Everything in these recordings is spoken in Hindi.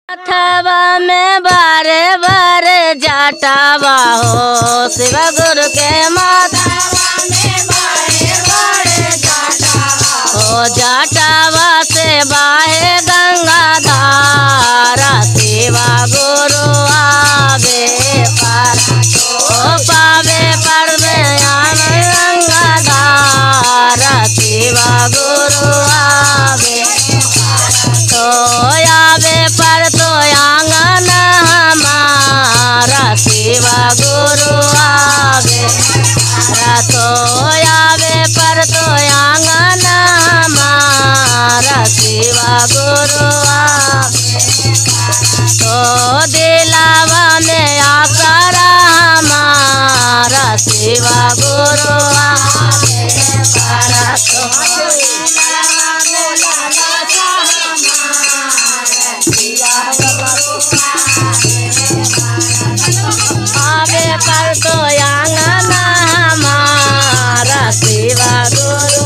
अथवा में बारे बारे जटावा हो शिव गुरु के माथावा में बारे बारे जटावा हो जटावा से बाहे गंगा धारा शिव गुरु आवे पर ओ पावे पर गंगा धारा शिव गुरु आवे तो आवे पर तो आंगन हमारा शिव गुरु आवे तो आवे पर तो आंगन हमारा शिव गुरु आवे तो दिलावा में आसरा हमारा शिव गुरु आवे पर तो आवे पर तो आंगन हमारा शिव गुरु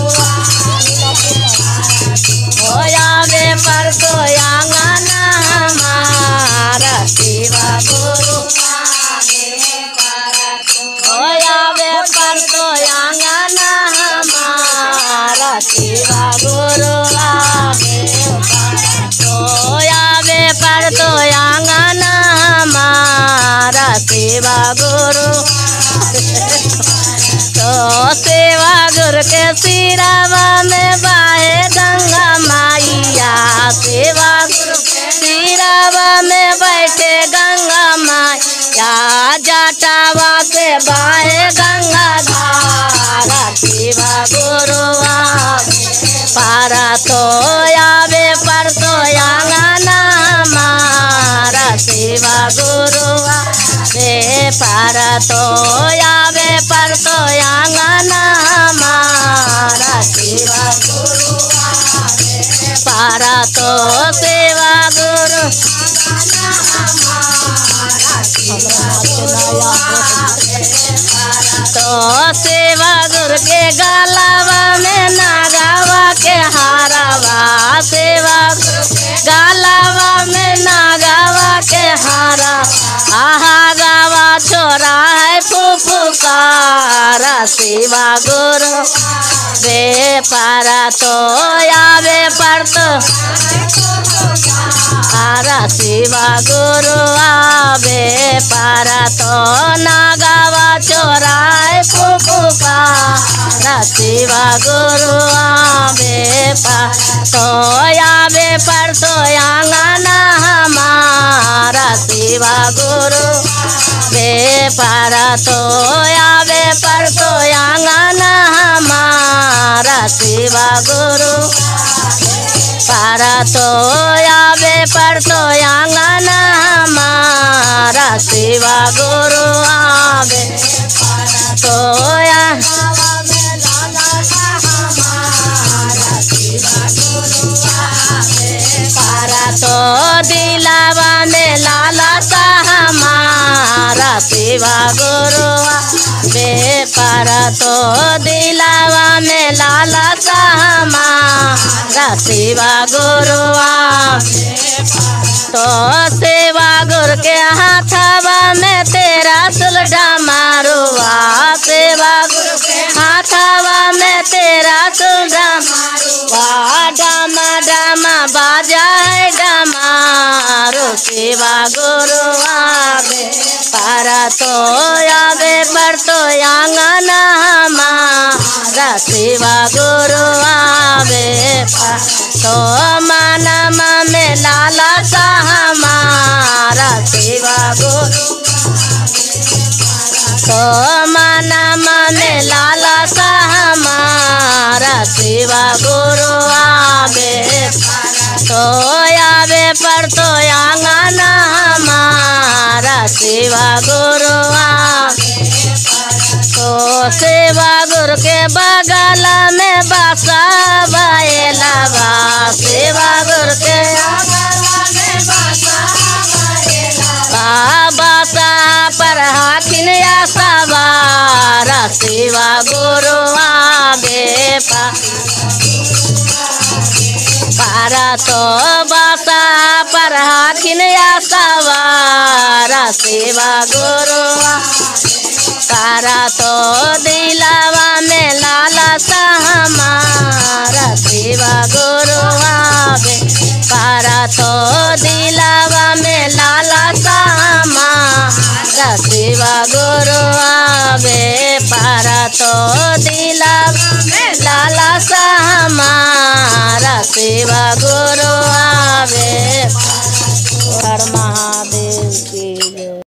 हो आवे पर तो आंगन हमारा शिव गुरु हो आवे पर तो आंगन हमारा शिव गुरु आवे तो आवे पर तो आंगन हमारा शिव गुरु तो शिव गुरु के सिरावा में बाहे गंगा माइया शिव गुरु के सिरावा में बैठे गंगा माइया जटावा से बाहे गंगा धारा शिव गुरु आवे पारा तो आवे पर तो आंगन हमारा शिव गुरु आवे पारा तो आवे पर तो आंगन हमारा शिव गुरु आवे पारा तो शिव गुरु तो शिव गुरु के गलावा में नागावा के हारावा शिव गुरु के गलावा में नागावा के हारा आहा गावा छोरा है फुफुकारा शिव गुरु वे पारा तो आवे पर तो आरा शिव गुरु आवे पारा तो नागावा छोरा है फुफुकारा शिव गुरु आवे तो आवे पर तो आंगन हमारा शिव गुरु वे पारा तो आवे पर तो आंगन हमारा शिव गुरु पारा तो आवे पर तो आंगन हमारा शिव गुरु आवे तो पारा तो दिलावा में लाला सा हमारा शिव गुरु आवे पारा तो दिलावा में लाला सा हमारा शिव गुरु आवे तो शिव गुरु के हाथवा में तेरा सुलझा मारुआ शिव गुरु के हाथवा में तेरा सुलझा मारुआ डामा डामा बाजा है डमारो शिव गुरु आवे पारा तो आवे पर तो आंगन हमारा शिव गुरु आवे तो मानमा में लाला सा हमारा शिव गुरु तो मानमा में लाला सा हमारा शिव गुरु आवे तो आवे पर तो आंगन हमारा शिव गुरु आवे तो शिव गुरु के बगल में बसा बैलवा शिव गुरु के बसा पर हाथिन या सवारा शिव गुरु आवे पारा तो बसा पर हाथिन सेवा गुरुआ पारा तो दिलावा में लालसा हमारा सेवा गुरुआ बे पारा तो दिलावा में लालसा हमारा सेवा गुरुआ बे पारा तो दिलावा में लालसा हमारा सेवा